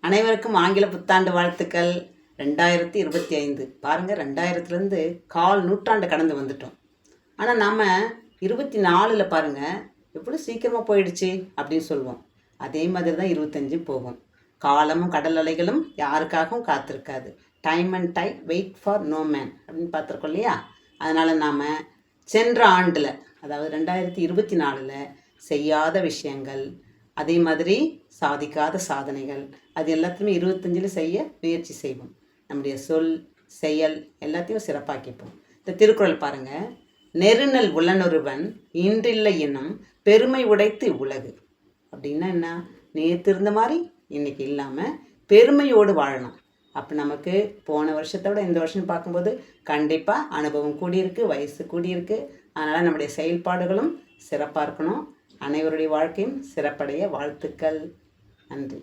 அனைவருக்கும் ஆங்கில புத்தாண்டு வாழ்த்துக்கள். 2025 பாருங்கள், 2000லேருந்து கால் நூற்றாண்டு கடந்து வந்துட்டோம். ஆனால் நாம் 24ல் பாருங்கள் எவ்வளோ சீக்கிரமாக போயிடுச்சு அப்படின்னு சொல்லுவோம். அதே மாதிரி தான் 25 போகும். காலமும் கடல் அலைகளும் யாருக்காகவும் காத்திருக்காது. Time and time wait for no man அப்படின்னு பார்த்துருக்கோம் இல்லையா? அதனால் நாம் சென்ற ஆண்டில், அதாவது 2024ல் செய்யாத விஷயங்கள், அதே மாதிரி சாதிக்காத சாதனைகள், அது எல்லாத்தையுமே 25ல் செய்ய முயற்சி செய்வோம். நம்முடைய சொல் செயல் எல்லாத்தையும் சிறப்பாக்கிப்போம். இந்த திருக்குறள் பாருங்கள், நெருநல் உளனொருவன் இன்றில்லை என்னும் பெருமை உடைத்து உலகு. அப்படின்னா என்ன? நேற்று இருந்த மாதிரி இன்றைக்கி இல்லாமல் பெருமையோடு வாழணும். அப்போ நமக்கு போன வருஷத்தை விட இந்த வருஷம் பார்க்கும்போது கண்டிப்பாக அனுபவம் கூடியிருக்கு, வயசு கூடியிருக்கு. அதனால் நம்முடைய செயல்பாடுகளும் சிறப்பாக இருக்கணும். அனைவருடைய வாழ்க்கையும் சிறப்படைய வாழ்த்துக்கள். நன்றி.